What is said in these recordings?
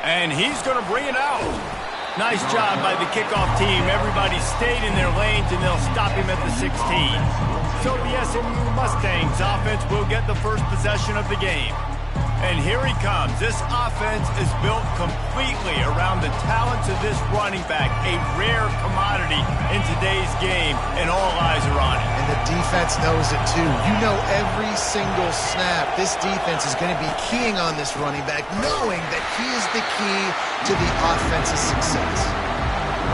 And he's going to bring it out. Nice job by the kickoff team. Everybody stayed in their lanes, and they'll stop him at the 16. So the SMU Mustangs offense will get the first possession of the game. And here he comes. This offense is built completely around the talents of this running back, a rare commodity in today's game, and all eyes are on it. And the defense knows it too. You know every single snap, this defense is going to be keying on this running back, knowing that he is the key to the offense's success.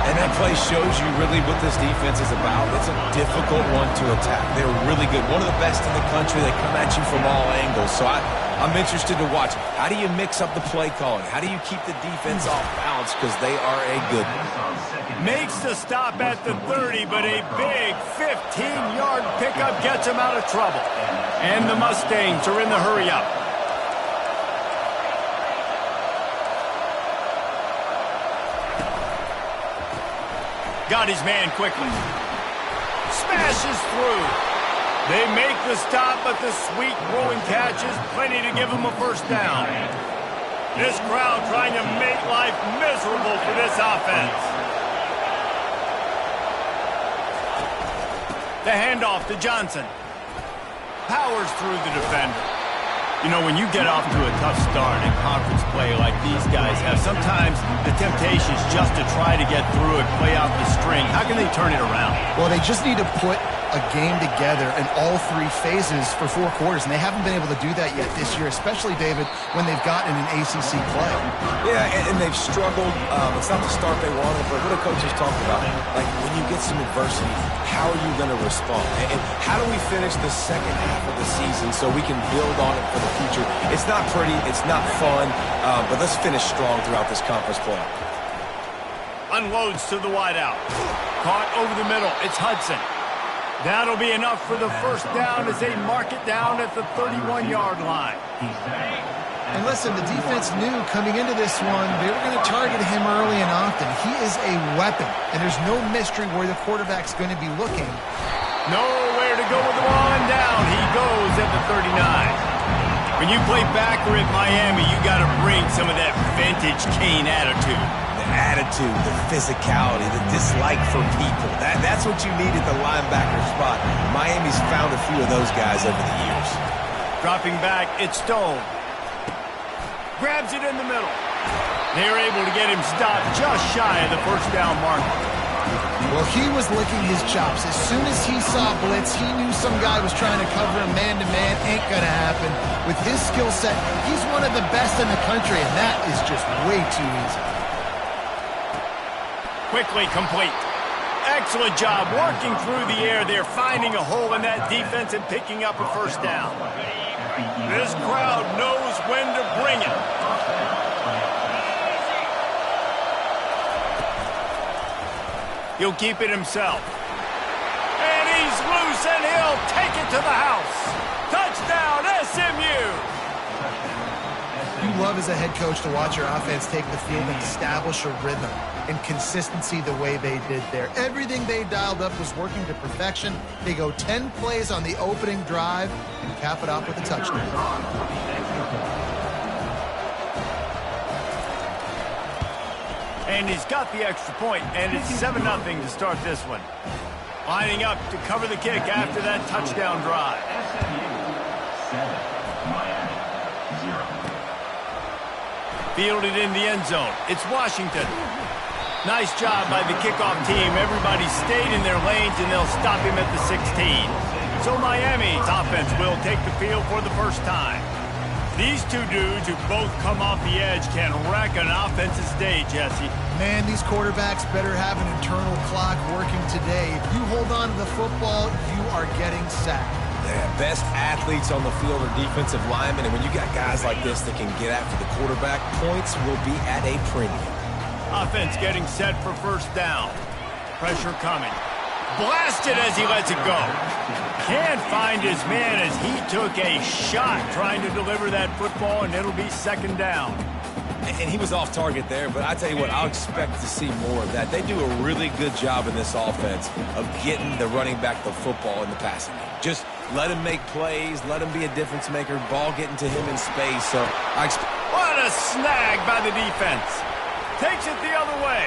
And that play shows you really what this defense is about. It's a difficult one to attack. They're really good. One of the best in the country. They come at you from all angles. So I'm interested to watch. How do you mix up the play calling? How do you keep the defense off balance? Because they are a good one. Makes the stop at the 30, but a big 15-yard pickup gets him out of trouble. And the Mustangs are in the hurry-up. Got his man quickly. Smashes through. They make the stop, but the sweet throwing catch is plenty to give him a first down. This crowd trying to make life miserable for this offense. The handoff to Johnson. Powers through the defender. You know, when you get off to a tough start in conference play like these guys have, sometimes the temptation is just to try to get through it, play out the string. How can they turn it around? Well, they just need to put a game together in all three phases for 4 quarters, and they haven't been able to do that yet this year, especially, David, when they've gotten an ACC play. Yeah, and they've struggled. It's not the start they wanted, but what do coaches talk about? Like, when you get some adversity, how are you going to respond? And how do we finish the second half of the season so we can build on it for the future? It's not pretty, it's not fun, but let's finish strong throughout this conference play. Unloads to the wideout. Caught over the middle. It's Hudson. That'll be enough for the first down as they mark it down at the 31-yard line. And listen, the defense knew coming into this one, they were going to target him early and often. He is a weapon, and there's no mystery where the quarterback's going to be looking. Nowhere to go with the ball, and down he goes at the 39. When you play backer at Miami, you got to bring some of that vintage Kane attitude. Attitude, the physicality, the dislike for people. That's what you need at the linebacker spot. Miami's found a few of those guys over the years. Dropping back, it's Stone. Grabs it in the middle. They're able to get him stopped just shy of the first down marker. Well, he was licking his chops. As soon as he saw blitz, he knew some guy was trying to cover him man-to-man. Ain't going to happen. With his skill set, he's one of the best in the country, and that is just way too easy. Quickly complete. Excellent job working through the air. They're finding a hole in that defense and picking up a first down. This crowd knows when to bring it. He'll keep it himself. And he's loose, and he'll take it to the house. Touchdown, SMU! You love as a head coach to watch your offense take the field and establish a rhythm and consistency the way they did there. Everything they dialed up was working to perfection. They go 10 plays on the opening drive and cap it off with a touchdown. And he's got the extra point, and it's 7-0 to start this one. Lining up to cover the kick after that touchdown drive. Fielded in the end zone. It's Washington. Nice job by the kickoff team. Everybody stayed in their lanes, and they'll stop him at the 16. So Miami's offense will take the field for the first time. These two dudes who both come off the edge can wreck an offensive day, Jesse. Man, these quarterbacks better have an internal clock working today. If you hold on to the football, you are getting sacked. Yeah, best athletes on the field are defensive linemen, and when you got guys like this that can get after the quarterback, points will be at a premium. Offense getting set for first down. Pressure coming. Blasted as he lets it go. Can't find his man as he took a shot trying to deliver that football, and it'll be second down. And he was off target there, but I tell you what, I'll expect to see more of that. They do a really good job in this offense of getting the running back the football in the passing game. Just let him make plays, let him be a difference maker, ball getting to him in space. So I expect What a snag by the defense. Takes it the other way.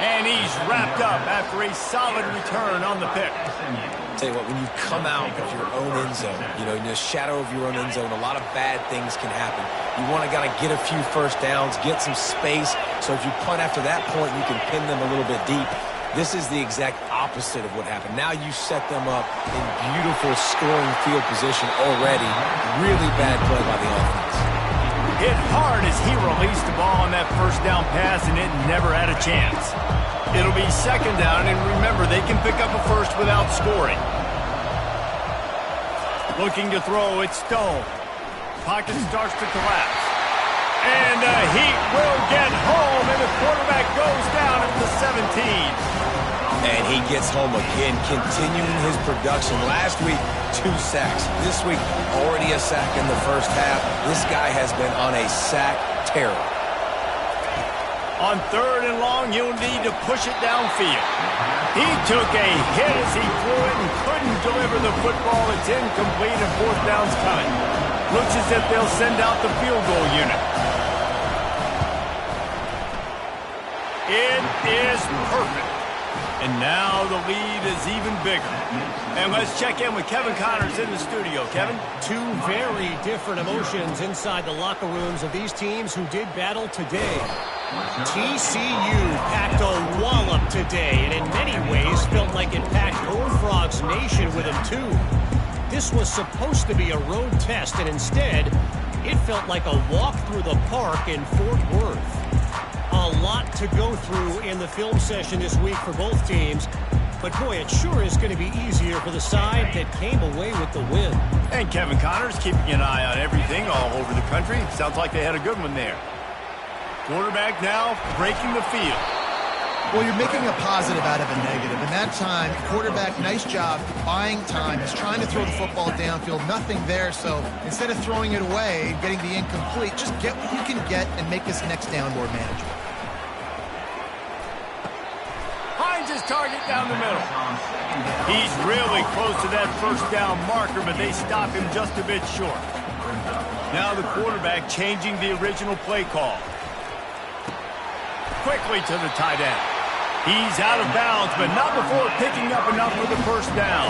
And he's wrapped up after a solid return on the pick. Tell you what, when you come out of your own end zone, you know, in the shadow of your own end zone, a lot of bad things can happen. You want to kind of get a few first downs, get some space, so if you punt after that point, you can pin them a little bit deep. This is the exact opposite of what happened. Now you set them up in beautiful scoring field position already. Really bad play by the offense. Hit hard as he released the ball on that first down pass, and it never had a chance. It'll be second down, and remember, they can pick up a first without scoring. Looking to throw, it's Stone. Pocket starts to collapse. And the Heat will get home, and the quarterback goes down at the 17. And he gets home again, continuing his production. Last week, 2 sacks. This week, already a sack in the first half. This guy has been on a sack terror. On 3rd and long, you'll need to push it downfield. He took a hit as he threw it and couldn't deliver the football. It's incomplete, and 4th down's coming. Looks as if they'll send out the field goal unit. It is perfect. And now the lead is even bigger. And let's check in with Kevin Connors in the studio. Kevin? 2 very different emotions inside the locker rooms of these teams who did battle today. TCU packed a wallop today, and in many ways felt like it packed Horned Frogs Nation with them too. This was supposed to be a road test, and instead, it felt like a walk through the park in Fort Worth. A lot to go through in the film session this week for both teams. But boy, it sure is going to be easier for the side that came away with the win. And Kevin Connors keeping an eye on everything all over the country. Sounds like they had a good one there. Quarterback now breaking the field. Well, you're making a positive out of a negative. In that time, quarterback, nice job buying time. He's trying to throw the football downfield. Nothing there, so instead of throwing it away, getting the incomplete, just get what you can get and make this next down more manageable. Finds his target down the middle. He's really close to that first down marker, but they stop him just a bit short. Now the quarterback changing the original play call. Quickly to the tight end. He's out of bounds, but not before picking up enough for the first down.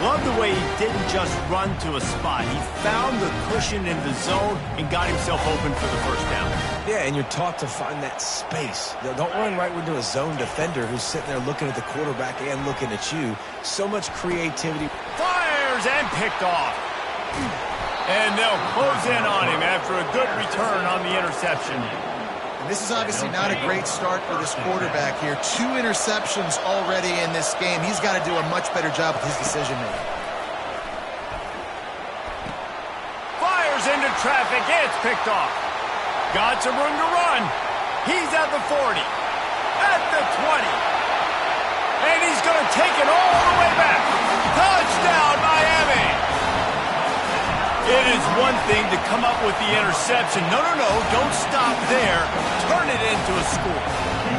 Love the way he didn't just run to a spot. He found the cushion in the zone and got himself open for the first down. Yeah, and you're taught to find that space. Don't run right into a zone defender who's sitting there looking at the quarterback and looking at you. So much creativity. Fires and picked off. And they'll close in on him after a good return on the interception. And this is obviously not a great start for this quarterback here. 2 interceptions already in this game. He's got to do a much better job with his decision-making. Fires into traffic. It's picked off. Got some room to run. He's at the 40. At the 20. And he's going to take it all the way back. Touchdown, Miami. It is one thing to come up with the interception. No, don't stop there. Turn it into a score.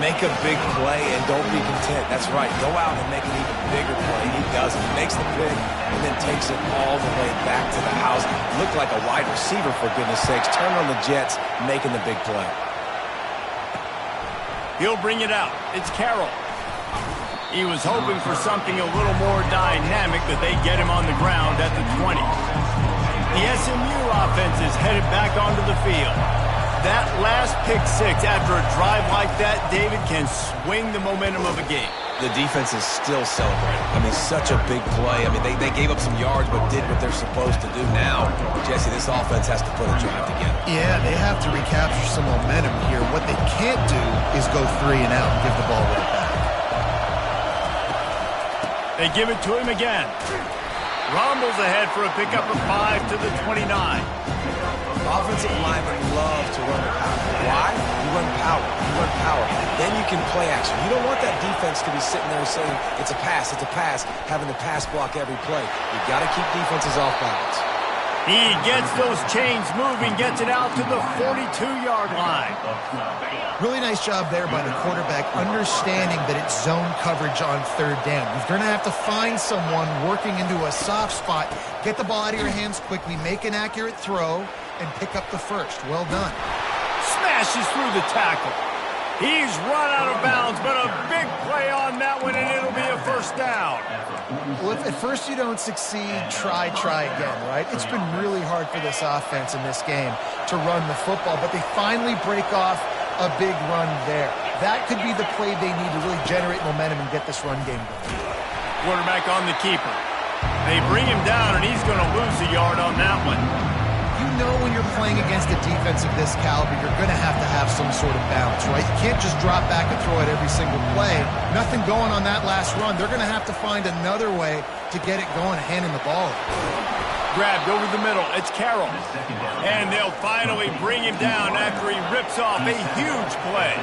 Make a big play and don't be content. That's right. Go out and make an even bigger play. He does. He makes the pick and then takes it all the way back to the house. Looked like a wide receiver, for goodness sakes. Turn on the Jets, making the big play. He'll bring it out. It's Carroll. He was hoping for something a little more dynamic, but they get him on the ground at the 20. The SMU offense is headed back onto the field. That last pick 6 after a drive like that, David, can swing the momentum of a game. The defense is still celebrating. I mean, such a big play. I mean, they gave up some yards but did what they're supposed to do. Now, Jesse, this offense has to put a drive together. Yeah, they have to recapture some momentum here. What they can't do is go 3 and out and give the ball right back. They give it to him again. Rumbles ahead for a pickup of 5 to the 29. Offensive linemen love to run power. Why? You run power. You run power. Then you can play action. You don't want that defense to be sitting there saying, it's a pass, having to pass block every play. You've got to keep defenses off balance. He gets those chains moving, gets it out to the 42-yard line. Really nice job there by the quarterback, understanding that it's zone coverage on 3rd down. You're going to have to find someone working into a soft spot, get the ball out of your hands quickly, make an accurate throw, and pick up the first. Well done. Smashes through the tackle. He's run out of bounds, but a big play on that one, and it'll be a first down. Well, if at first you don't succeed, try again, right? It's been really hard for this offense in this game to run the football, but they finally break off a big run there. That could be the play they need to really generate momentum and get this run game going. Quarterback on the keeper. They bring him down, and he's going to lose a yard on that one. You know when you're playing against a defense of this caliber, you're going to have some sort of balance, right? You can't just drop back and throw it every single play. Nothing going on that last run. They're going to have to find another way to get it going and hand him the ball. Grabbed over the middle. It's Carroll. And they'll finally bring him down after he rips off a huge play.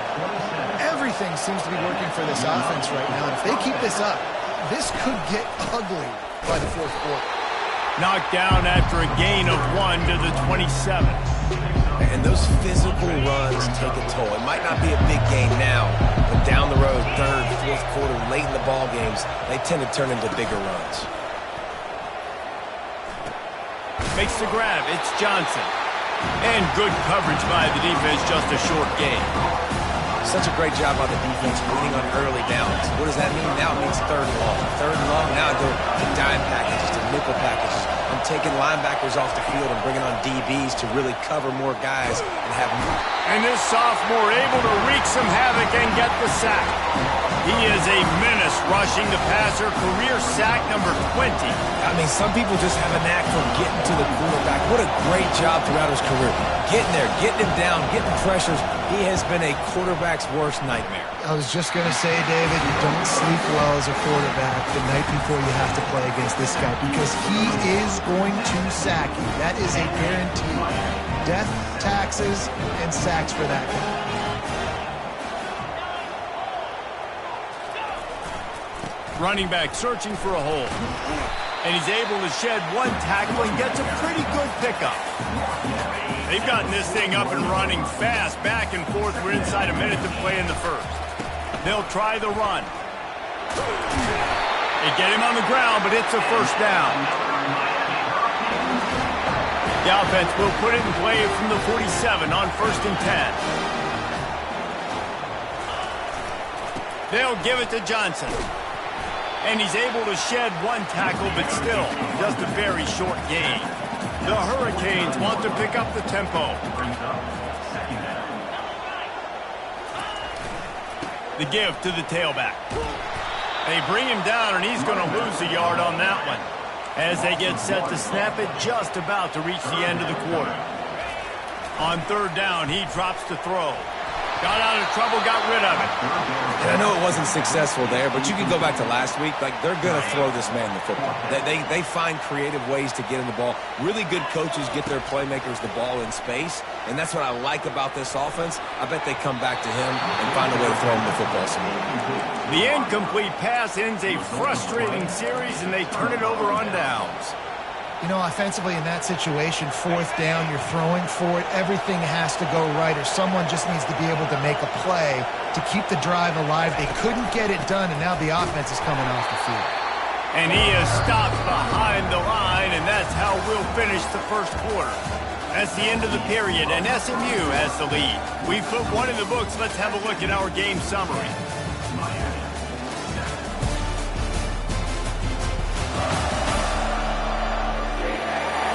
Everything seems to be working for this offense right now. If they keep this up, this could get ugly by the fourth quarter. Knocked down after a gain of 1 to the 27. And those physical runs take a toll. It might not be a big gain now, but down the road, third, fourth quarter, late in the ball games, they tend to turn into bigger runs. Makes the grab. It's Johnson. And good coverage by the defense, just a short gain. Such a great job by the defense winning on early downs. What does that mean? Now it means third and long. Third and long, now I go to dime packages, to nickel packages. I'm taking linebackers off the field and bringing on DBs to really cover more guys and have more. And this sophomore able to wreak some havoc and get the sack. He is a menace rushing the passer, career sack number 20. I mean, some people just have a knack for getting to the quarterback. What a great job throughout his career. Getting there, getting him down, getting pressures. He has been a quarterback's worst nightmare. I was just going to say, David, you don't sleep well as a quarterback the night before you have to play against this guy because he is going to sack you. That is a guarantee. Death, taxes, and sacks for that guy. Running back searching for a hole. And he's able to shed one tackle and gets a pretty good pickup. They've gotten this thing up and running fast, back and forth. We're inside a minute to play in the first. They'll try the run. They get him on the ground, but it's a first down. The offense will put it in play from the 47 on 1st and 10. They'll give it to Johnson. And he's able to shed one tackle, but still just a very short gain. The Hurricanes want to pick up the tempo. The give to the tailback. They bring him down, and he's going to lose a yard on that one as they get set to snap it just about to reach the end of the quarter. On 3rd down, he drops to throw. Got out of trouble, got rid of it. And I know it wasn't successful there, but you can go back to last week. Like, they're going to throw this man the football. They find creative ways to get him the ball. Really good coaches get their playmakers the ball in space, and that's what I like about this offense. I bet they come back to him and find a way to throw him the football some more. The incomplete pass ends a frustrating series, and they turn it over on downs. You know, offensively in that situation, 4th down, you're throwing for it. Everything has to go right, or someone just needs to be able to make a play to keep the drive alive. They couldn't get it done, and now the offense is coming off the field. And he is stopped behind the line, and that's how we'll finish the first quarter. That's the end of the period, and SMU has the lead. We put one in the books. Let's have a look at our game summary.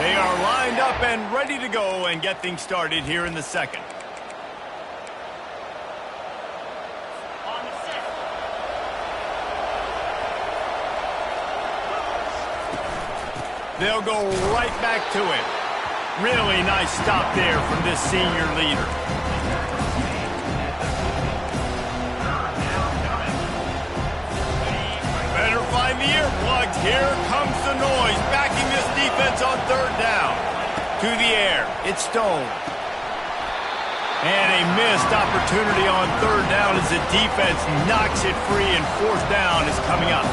They are lined up and ready to go and get things started here in the second. They'll go right back to him. Really nice stop there from this senior leader. Better find the earplugs. Here comes the noise, backing this defense on 3rd down. To the air, it's Stone. And a missed opportunity on 3rd down as the defense knocks it free, and 4th down is coming up.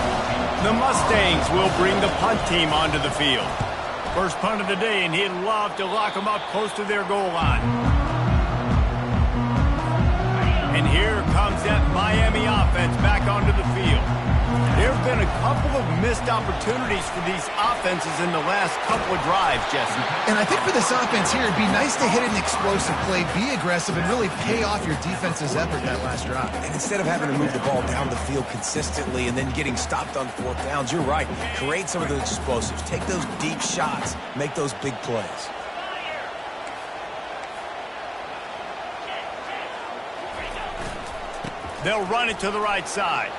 The Mustangs will bring the punt team onto the field. First punt of the day, and he'd love to lock them up close to their goal line. And here comes that Miami offense back onto the field. There have been a couple of missed opportunities for these offenses in the last couple of drives, Jesse. And I think for this offense here, it'd be nice to hit an explosive play, be aggressive, and really pay off your defense's effort that last drive. And instead of having to move the ball down the field consistently and then getting stopped on fourth downs, you're right. Create some of those explosives. Take those deep shots. Make those big plays. They'll run it to the right side.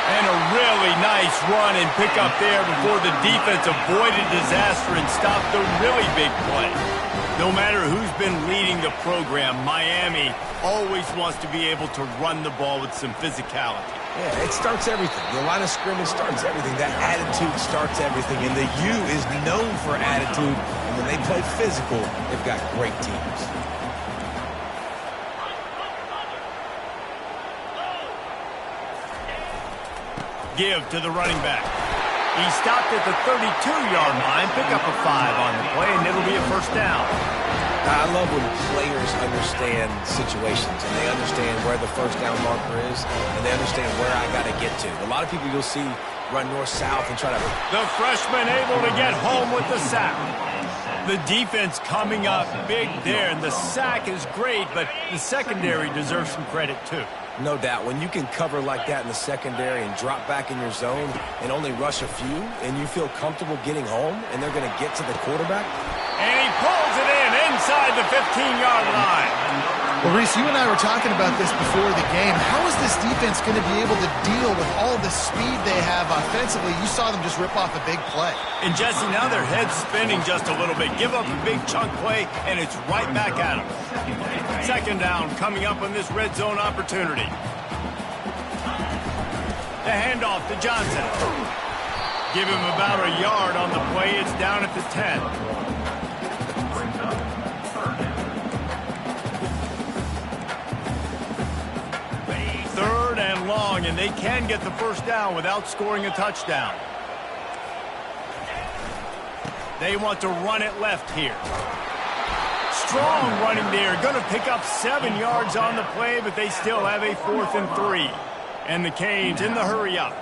And a really nice run and pick up there before the defense avoided disaster and stopped the really big play. No matter who's been leading the program, Miami always wants to be able to run the ball with some physicality. Yeah, it starts everything. The line of scrimmage starts everything. That attitude starts everything. And the U is known for attitude. And when they play physical, they've got great teams. Give to the running back. He stopped at the 32-yard line, pick up a 5 on the play, and it'll be a first down. I love when players understand situations, and they understand where the first down marker is, and they understand where I got to get to. A lot of people you'll see run north-south and try to... The freshman able to get home with the sack. The defense coming up big there, and the sack is great, but the secondary deserves some credit too. No doubt. When you can cover like that in the secondary and drop back in your zone and only rush a few, and you feel comfortable getting home, and they're going to get to the quarterback. And he pulls it in inside the 15-yard line. Well, Reese, you and I were talking about this before the game. How is this defense going to be able to deal with all the speed they have offensively? You saw them just rip off a big play. And, Jesse, now their head's spinning just a little bit. Give up a big chunk play, and it's right back at them. Second down coming up on this red zone opportunity. The handoff to Johnson. Give him about a yard on the play. It's down at the 10. Third and long, and they can get the first down without scoring a touchdown. They want to run it left here. Strong running there. Going to pick up 7 yards on the play, but they still have a 4th and 3. And the Canes in the hurry up.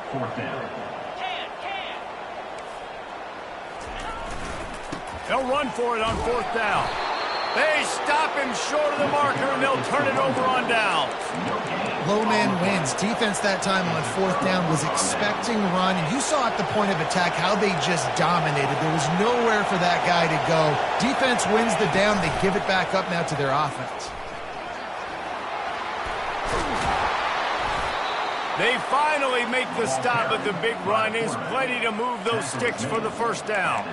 They'll run for it on 4th down. They stop him short of the marker, and they'll turn it over on down. Low man wins. Defense that time on 4th down was expecting run, and you saw at the point of attack how they just dominated. There was nowhere for that guy to go. Defense wins the down. They give it back up now to their offense. They finally make the stop, but the big run is plenty to move those sticks for the first down.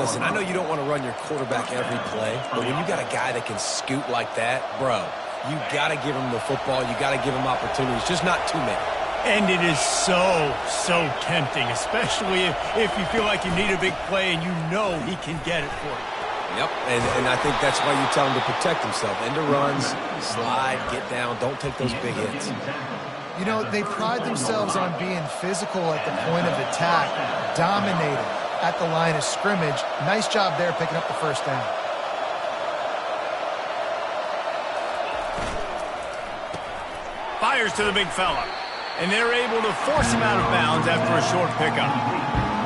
Listen, I know you don't want to run your quarterback every play, but when you got a guy that can scoot like that, bro, you got to give him the football. You got to give him opportunities, just not too many. And it is so tempting, especially if you feel like you need a big play and you know he can get it for you. Yep, and I think that's why you tell him to protect himself. End of runs, slide, get down, don't take those big hits. You know, they pride themselves on being physical at the point of attack, dominating at the line of scrimmage. Nice job there picking up the first down. Fires to the big fella. And they're able to force him out of bounds after a short pickup.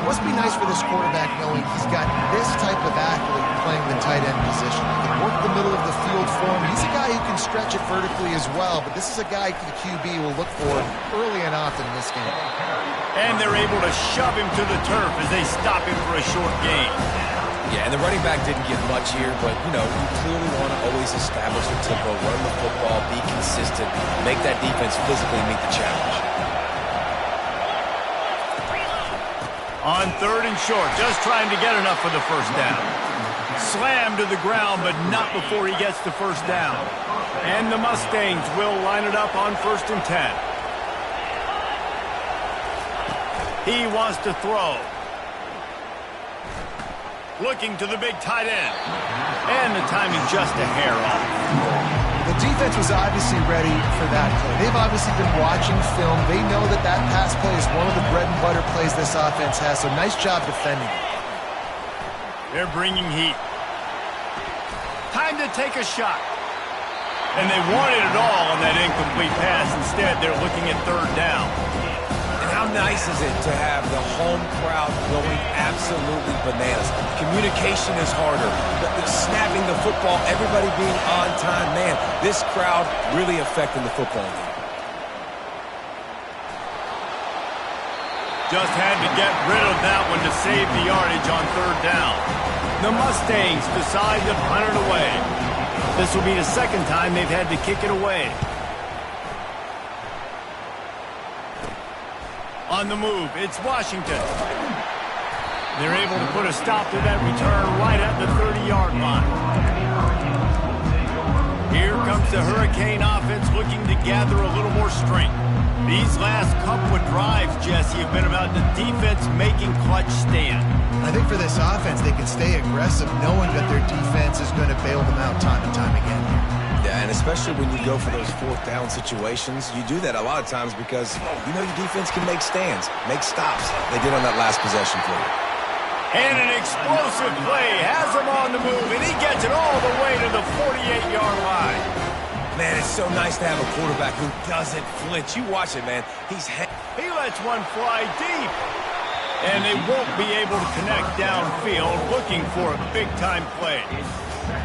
It must be nice for this quarterback knowing he's got this type of athlete playing the tight end position. He can work the middle of the field for him. He's a guy who can stretch it vertically as well, but this is a guy the QB will look for early and often in this game. And they're able to shove him to the turf as they stop him for a short gain. Yeah, and the running back didn't get much here, but, you know, you clearly want to always establish the tempo, run the football, be consistent, make that defense physically meet the challenge. On 3rd and short, just trying to get enough for the first down. Slammed to the ground, but not before he gets the first down. And the Mustangs will line it up on 1st and 10. He wants to throw. Looking to the big tight end. And the timing just a hair off. The defense was obviously ready for that play. They've obviously been watching film. They know that that pass play is one of the bread and butter plays this offense has, so nice job defending. They're bringing heat. Time to take a shot. And they wanted it all on that incomplete pass. Instead, they're looking at third down. And how nice is it to have the home crowd going absolutely bananas? Communication is harder. The snapping the football, everybody being on time. Man, this crowd really affecting the football game. Just had to get rid of that one to save the yardage on third down. The Mustangs decide to punt it away. This will be the second time they've had to kick it away. On the move, it's Washington. They're able to put a stop to that return right at the 30-yard line. Here comes the Hurricane offense looking to gather a little more strength. These last couple of drives, Jesse, have been about the defense making clutch stand. I think for this offense, they can stay aggressive knowing that their defense is going to bail them out time and time again. Yeah, and especially when you go for those fourth down situations, you do that a lot of times because you know your defense can make stands, make stops. They did on that last possession for you. And an explosive play has him on the move, and he gets it all the way to the 48-yard line. Man, it's so nice to have a quarterback who doesn't flinch. You watch it, man. He lets one fly deep. And they won't be able to connect downfield, looking for a big-time play.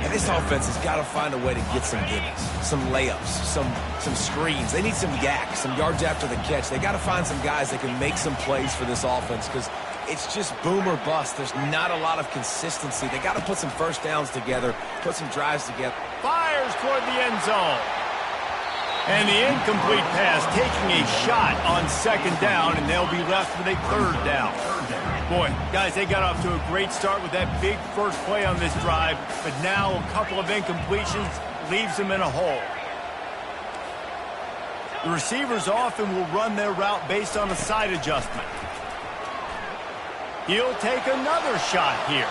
And this offense has got to find a way to get some gimmies, some layups, some screens. They need some yak, some yards after the catch. They got to find some guys that can make some plays for this offense because it's just boom or bust. There's not a lot of consistency. They got to put some first downs together, put some drives together. Fires toward the end zone. And the incomplete pass taking a shot on second down, and they'll be left with a third down. Boy, guys, they got off to a great start with that big first play on this drive, but now a couple of incompletions leaves them in a hole. The receivers often will run their route based on a side adjustment. He'll take another shot here.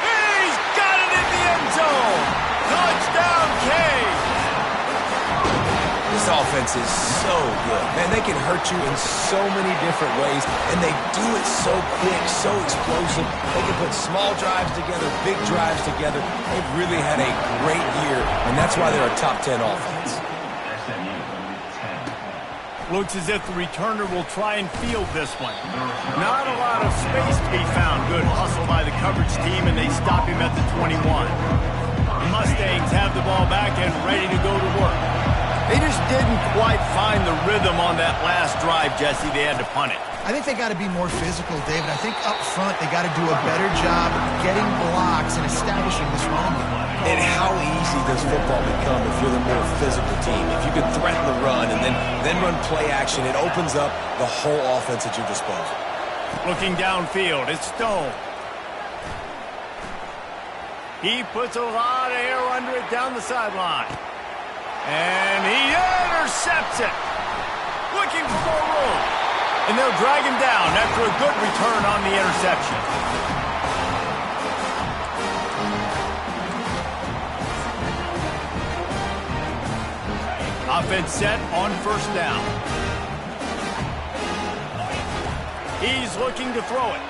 He's got it in the end zone! Touchdown, K! This offense is so good. Man, they can hurt you in so many different ways, and they do it so quick, so explosive. They can put small drives together, big drives together. They've really had a great year, and that's why they're a top 10 offense. Looks as if the returner will try and field this one. Not a lot of space to be found. Good hustle by the coverage team, and they stop him at the 21. The Mustangs have the ball back and ready to go to work. They just didn't quite find the rhythm on that last drive, Jesse. They had to punt it. I think they got to be more physical, David. I think up front they got to do a better job getting blocks and establishing this run game. And how easy does football become if you're the more physical team? If you can threaten the run and then run play action, it opens up the whole offense at your disposal. Looking downfield, it's Stone. He puts a lot of air under it down the sideline. And he intercepts it. Looking for more room. And they'll drag him down after a good return on the interception. Offense set on first down. He's looking to throw it.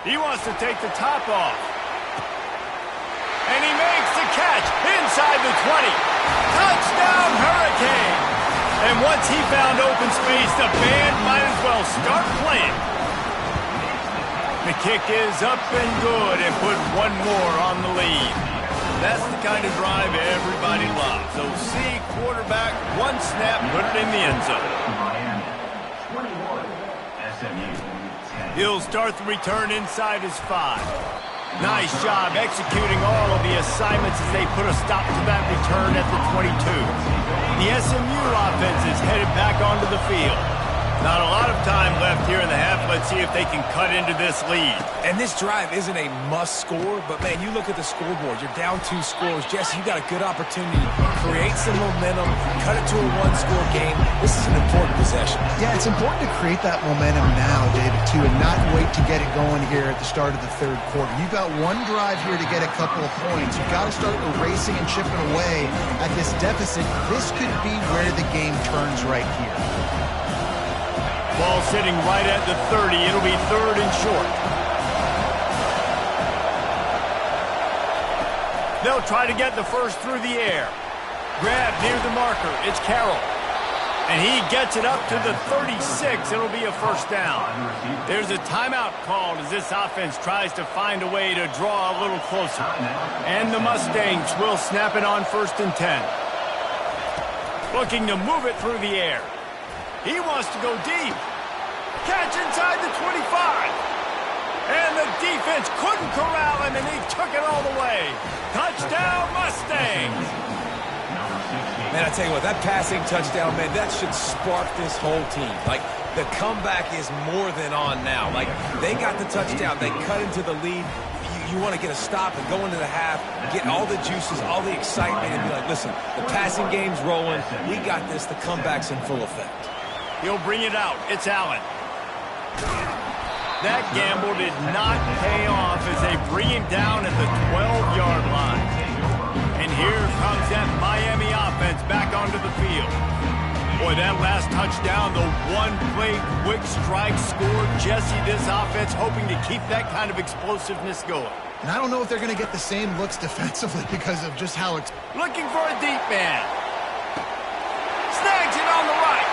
He wants to take the top off. And he makes the catch inside the 20. Touchdown, Hurricane! And once he found open space, the band might as well start playing. The kick is up and good and put one more on the lead. That's the kind of drive everybody loves. So see quarterback, one snap, put it in the end zone. He'll start the return inside his 5. Nice job executing all of the assignments as they put a stop to that return at the 22. The SMU offense is headed back onto the field. Not a lot of time left here in the half. Let's see if they can cut into this lead. And this drive isn't a must score, but man, you look at the scoreboard. You're down 2 scores. Jesse, you got a good opportunity to create some momentum, cut it to a 1-score game. This is an important possession. Yeah, it's important to create that momentum now, David, too, and not wait to get it going here at the start of the third quarter. You've got one drive here to get a couple of points. You've got to start erasing and chipping away at this deficit. This could be where the game turns right here. Ball sitting right at the 30. It'll be third and short. They'll try to get the first through the air. Grab near the marker. It's Carroll. And he gets it up to the 36. It'll be a first down. There's a timeout called as this offense tries to find a way to draw a little closer. And the Mustangs will snap it on 1st and 10. Looking to move it through the air. He wants to go deep. Catch inside the 25. And the defense couldn't corral him, and he took it all the way. Touchdown, Mustangs! Man, I tell you what, that passing touchdown, man, that should spark this whole team. Like, the comeback is more than on now. Like, they got the touchdown. They cut into the lead. You want to get a stop and go into the half, get all the juices, all the excitement, and be like, listen, the passing game's rolling. We got this. The comeback's in full effect. He'll bring it out. It's Allen. That gamble did not pay off as they bring him down at the 12-yard line. And here comes that Miami offense back onto the field. Boy, that last touchdown, the one-play quick strike score. Jesse, this offense hoping to keep that kind of explosiveness going. And I don't know if they're going to get the same looks defensively because of just how looking for a deep man. Snags it on the right.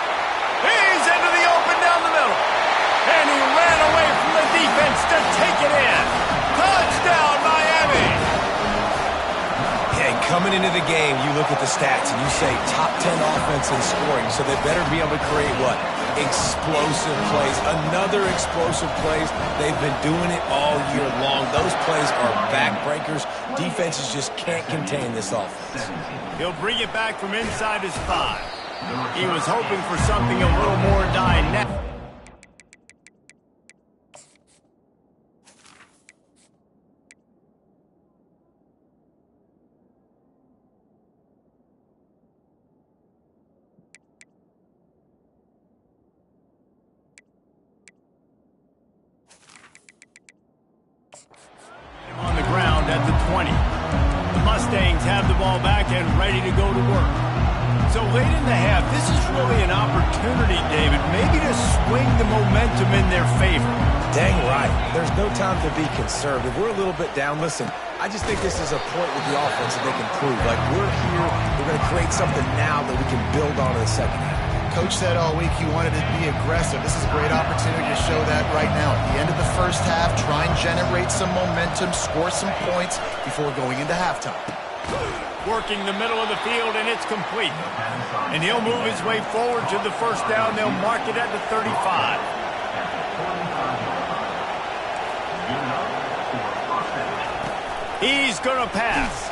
He's into the open down the middle. And he ran away from the defense to take it in. Touchdown, Miami! Coming into the game, you look at the stats and you say top 10 offense in scoring, so they better be able to create what? Explosive plays. Another explosive plays. They've been doing it all year long. Those plays are backbreakers. Defenses just can't contain this offense. He'll bring it back from inside his 5. He was hoping for something a little more dynamic. On the ground at the 20. The Mustangs have the ball back and ready to go to work. So late in the half, this is really an opportunity, David, maybe to swing the momentum in their favor. Dang right. There's no time to be conservative. We're a little bit down. Listen, I just think this is a point with the offense that they can prove. Like, we're here, we're going to create something now that we can build on in the second half. Coach said all week he wanted to be aggressive. This is a great opportunity to show that right now. At the end of the first half, try and generate some momentum, score some points before going into halftime. Working the middle of the field, and it's complete. And he'll move his way forward to the first down. They'll mark it at the 35. He's going to pass.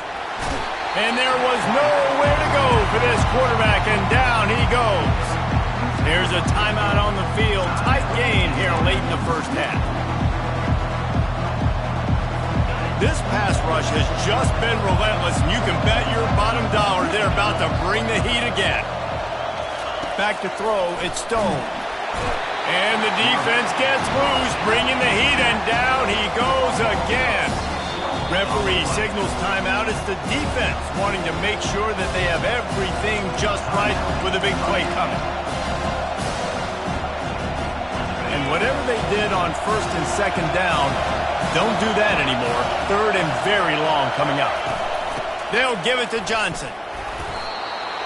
And there was nowhere to go for this quarterback, and down he goes. There's a timeout on the field. Tight game here late in the first half. This pass rush has just been relentless, and you can bet your bottom dollar they're about to bring the heat again. Back to throw, it's Stone. And the defense gets loose, bringing the heat, and down he goes again. Referee signals timeout. It's the defense wanting to make sure that they have everything just right with a big play coming. And whatever they did on 1st and 2nd down, don't do that anymore. 3rd and very long coming up. They'll give it to Johnson.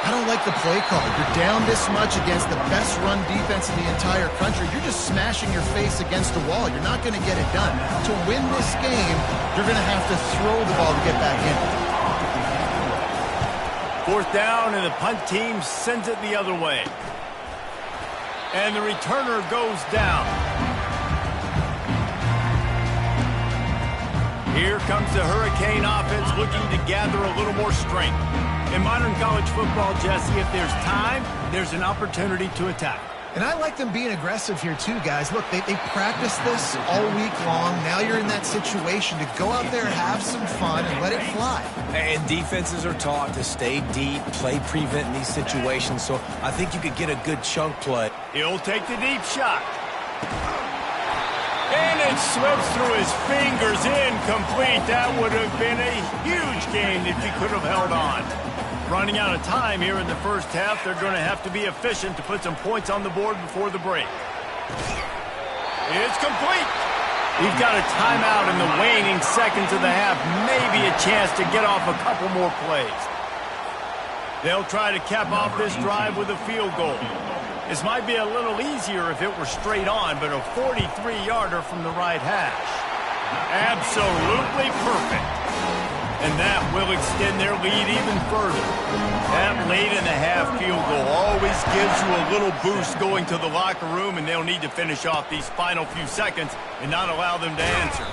I don't like the play call. You're down this much against the best run defense in the entire country. You're just smashing your face against a wall. You're not going to get it done. To win this game, you're going to have to throw the ball to get back in. 4th down, and the punt team sends it the other way. And the returner goes down. Here comes the Hurricane offense looking to gather a little more strength. In modern college football, Jesse, if there's time, there's an opportunity to attack. And I like them being aggressive here too, guys. Look, they practiced this all week long. Now you're in that situation to go out there, have some fun, and let it fly. And defenses are taught to stay deep, play prevent in these situations, so I think you could get a good chunk play. He'll take the deep shot. And it slips through his fingers, incomplete. That would have been a huge gain if he could have held on. Running out of time here in the first half, they're going to have to be efficient to put some points on the board before the break. It's complete. We've got a timeout in the waning seconds of the half. Maybe a chance to get off a couple more plays. They'll try to cap off this drive with a field goal. This might be a little easier if it were straight on, but a 43-yarder from the right hash. Absolutely perfect. And that will extend their lead even further. That late-in-the-half field goal always gives you a little boost going to the locker room, and they'll need to finish off these final few seconds and not allow them to answer.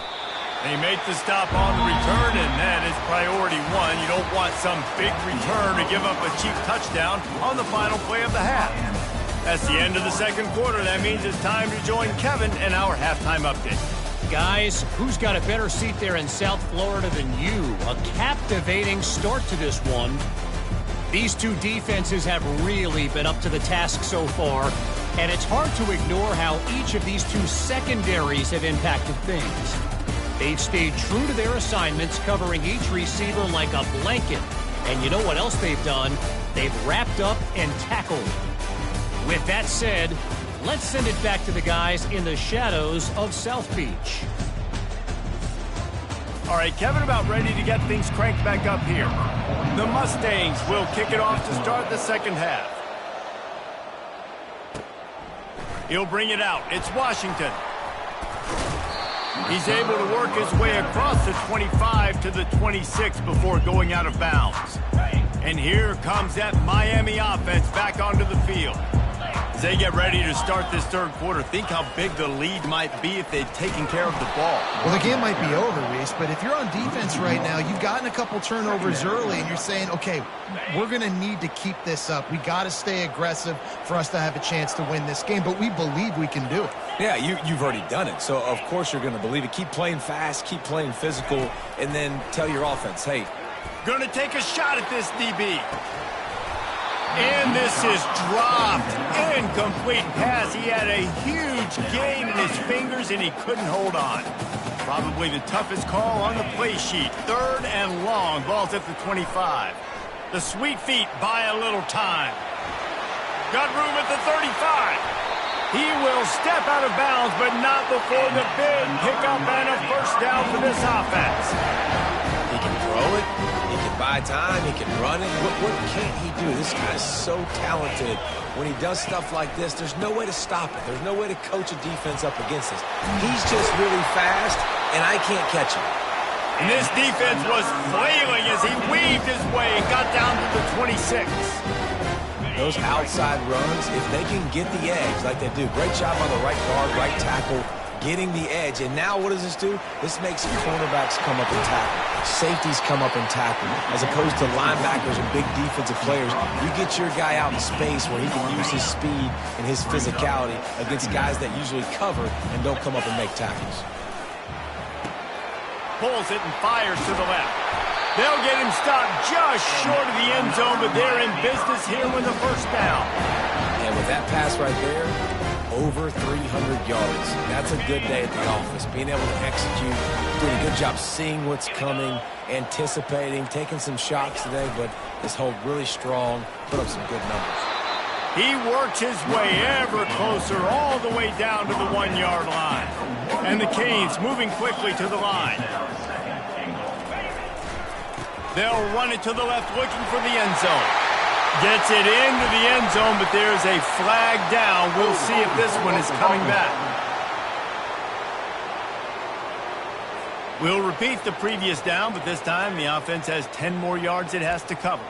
They make the stop on the return, and that is priority one. You don't want some big return to give up a cheap touchdown on the final play of the half. That's the end of the second quarter. That means it's time to join Kevin in our halftime update. Guys, who's got a better seat there in South Florida than you? A captivating start to this one. These two defenses have really been up to the task so far, and it's hard to ignore how each of these two secondaries have impacted things. They've stayed true to their assignments, covering each receiver like a blanket. And you know what else they've done? They've wrapped up and tackled. With that said, let's send it back to the guys in the shadows of South Beach. All right, Kevin, about ready to get things cranked back up here. The Mustangs will kick it off to start the second half. He'll bring it out. It's Washington. He's able to work his way across the 25 to the 26 before going out of bounds. And here comes that Miami offense back onto the field. As they get ready to start this third quarter, think how big the lead might be if they'd taken care of the ball. Well, the game might be over, Reese, but if you're on defense right now, you've gotten a couple turnovers early, and you're saying, okay, we're going to need to keep this up. We got to stay aggressive for us to have a chance to win this game, but we believe we can do it. Yeah, you've already done it, so of course you're going to believe it. Keep playing fast, keep playing physical, and then tell your offense, hey. Going to take a shot at this DB. And this is dropped. Incomplete pass. He had a huge gain in his fingers, and he couldn't hold on. Probably the toughest call on the play sheet. Third and long. Ball's at the 25. The sweet feet buy a little time. Got room at the 35. He will step out of bounds, but not before the big pickup and a first down for this offense. He can throw it. He can buy time. He can run it. What can't he do? This guy is so talented. When he does stuff like this, there's no way to stop it. There's no way to coach a defense up against this. He's just really fast, and I can't catch him. And this defense was flailing as he weaved his way and got down to the 26. Those outside runs, if they can get the edge like they do, great job on the right guard, right tackle, getting the edge. And now what does this do? This makes cornerbacks come up and tackle. Safeties come up and tackle. As opposed to linebackers and big defensive players, you get your guy out in space where he can use his speed and his physicality against guys that usually cover and don't come up and make tackles. Pulls it and fires to the left. They'll get him stopped just short of the end zone, but they're in business here with the first down. And with that pass right there, over 300 yards. That's a good day at the office. Being able to execute, doing a good job seeing what's coming, anticipating, taking some shots today, but this hold really strong, put up some good numbers. He works his way ever closer all the way down to the 1 yard line. And the Canes moving quickly to the line. They'll run it to the left looking for the end zone. Gets it into the end zone, but there's a flag down. We'll see if this one is coming back. We'll repeat the previous down, but this time the offense has 10 more yards it has to cover.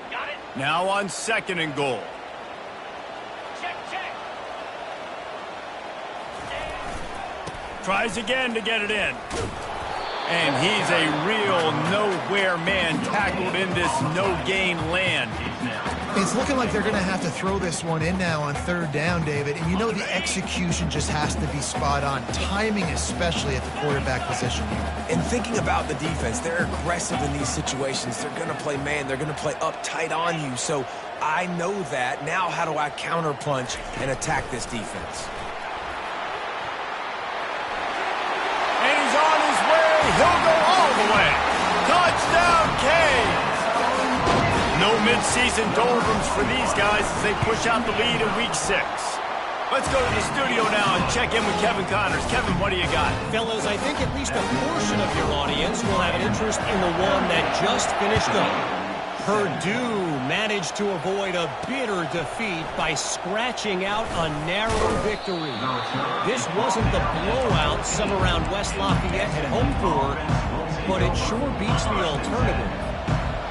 Got it. Now on second and goal. Check. Tries again to get it in. And he's a real nowhere man tackled in this no-gain land. It's looking like they're going to have to throw this one in now on third down, David. And you know the execution just has to be spot on. Timing especially at the quarterback position here. And thinking about the defense, they're aggressive in these situations. They're going to play man. They're going to play uptight on you. So I know that. Now how do I counterpunch and attack this defense? He'll go all the way. Touchdown, Canes! No midseason doldrums for these guys as they push out the lead in Week 6. Let's go to the studio now and check in with Kevin Connors. Kevin, what do you got? Fellas, I think at least a portion of your audience will have an interest in the one that just finished up. Purdue managed to avoid a bitter defeat by scratching out a narrow victory. This wasn't the blowout some around West Lafayette had hoped for, but it sure beats the alternative.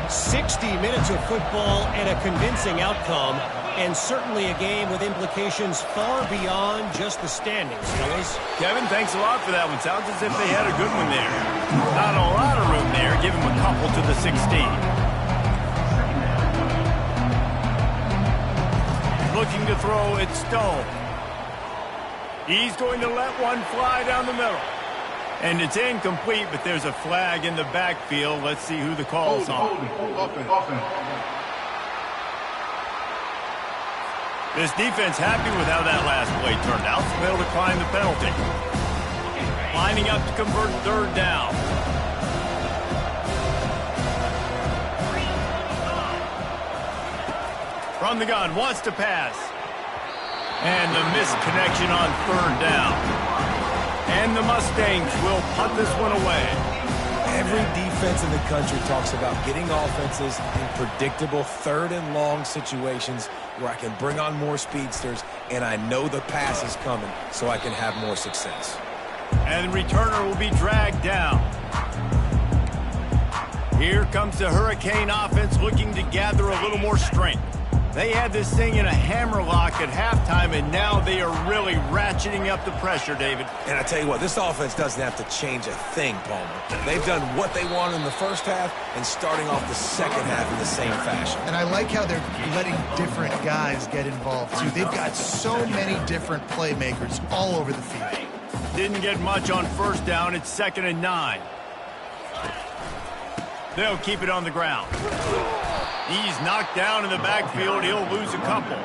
60 minutes of football and a convincing outcome, and certainly a game with implications far beyond just the standings, fellas. Kevin, thanks a lot for that one. Sounds as if they had a good one there. Not a lot of room there. Give him a couple to the 16. Looking to throw, it's Stone. He's going to let one fly down the middle. And it's incomplete, but there's a flag in the backfield. Let's see who the call's on. This defense happy with how that last play turned out, so they'll decline the penalty. Lining up to convert third down. From the gun, wants to pass. And the missed connection on third down. And the Mustangs will punt this one away. Every defense in the country talks about getting offenses in predictable third and long situations where I can bring on more speedsters and I know the pass is coming so I can have more success. And the returner will be dragged down. Here comes the Hurricane offense looking to gather a little more strength. They had this thing in a hammerlock at halftime, and now they are really ratcheting up the pressure, David. And I tell you what, this offense doesn't have to change a thing, Palmer. They've done what they wanted in the first half and starting off the second half in the same fashion. And I like how they're letting different guys get involved, too. They've got so many different playmakers all over the field. Didn't get much on first down. It's 2nd and 9. They'll keep it on the ground. He's knocked down in the backfield. He'll lose a couple.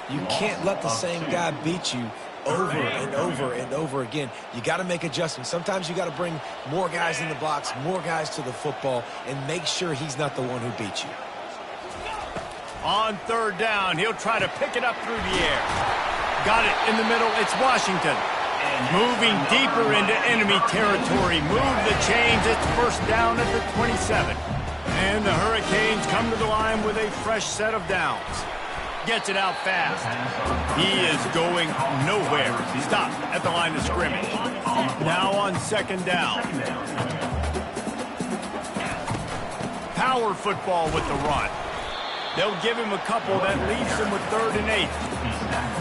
You can't let the same guy beat you over and over and over again. You got to make adjustments. Sometimes you got to bring more guys in the box, more guys to the football, and make sure he's not the one who beat you. On third down, he'll try to pick it up through the air. Got it in the middle. It's Washington. Moving deeper into enemy territory. Move the chains. It's first down at the 27. And the Hurricanes come to the line with a fresh set of downs. Gets it out fast. He is going nowhere. Stopped at the line of scrimmage. Now on 2nd down. Power football with the run. They'll give him a couple. That leaves him with 3rd and 8.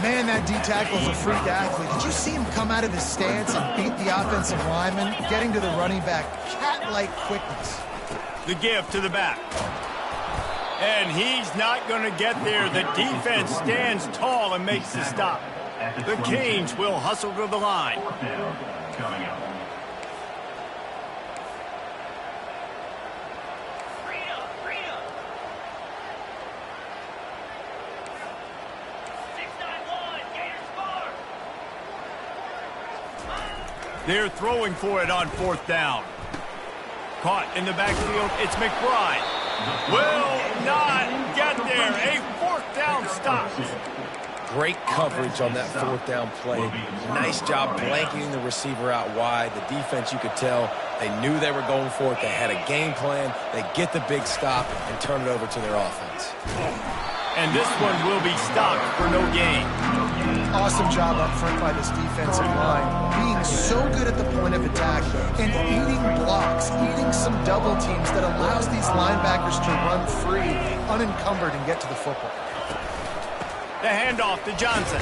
Man, that D-tackle's a freak athlete. Did you see him come out of his stance and beat the offensive lineman, getting to the running back? Cat-like quickness. The give to the back. And he's not going to get there. The defense stands tall and makes the stop. The Canes will hustle to the line. They're throwing for it on 4th down. Caught in the backfield, it's McBride. Will not get there. A 4th down stop. Great coverage on that 4th down play. Nice job blanketing the receiver out wide. The defense, you could tell, they knew they were going for it. They had a game plan. They get the big stop and turn it over to their offense. And this one will be stopped for no gain. Awesome job up front by this defensive line. Being so good at the point of attack and eating blocks, eating some double teams that allows these linebackers to run free, unencumbered, and get to the football. The handoff to Johnson.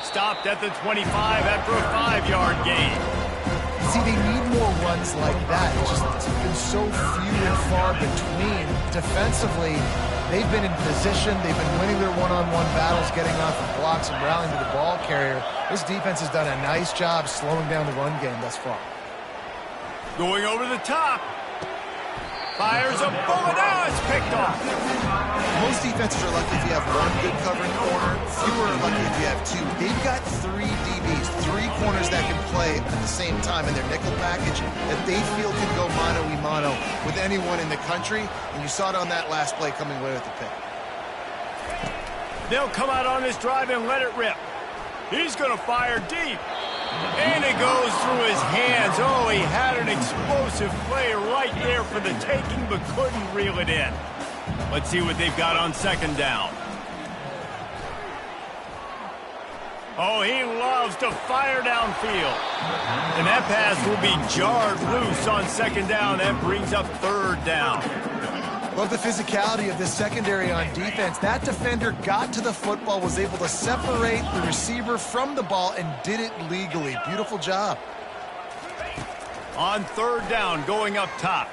Stopped at the 25 after a 5-yard gain. See, they need more runs like that. It's been so few and far between. Defensively, they've been in position. They've been winning their one-on-one battles, getting off of blocks and rallying to the ball carrier. This defense has done a nice job slowing down the run game thus far. Going over the top. Fires a bullet. Now it's picked off. Most defenses are lucky if you have one good covering corner. Fewer are lucky if you have two. They've got 3 DBs, 3 corners that can play at the same time in their nickel package that they feel can go mano-a-mano with anyone in the country. And you saw it on that last play coming away with the pick. They'll come out on this drive and let it rip. He's going to fire deep. And it goes through his hands. Oh, he had an explosive play right there for the taking, but couldn't reel it in. Let's see what they've got on second down. Oh, he loves to fire downfield. And that pass will be jarred loose on second down. That brings up third down. Love the physicality of this secondary on defense. That defender got to the football, was able to separate the receiver from the ball, and did it legally. Beautiful job. On third down, going up top.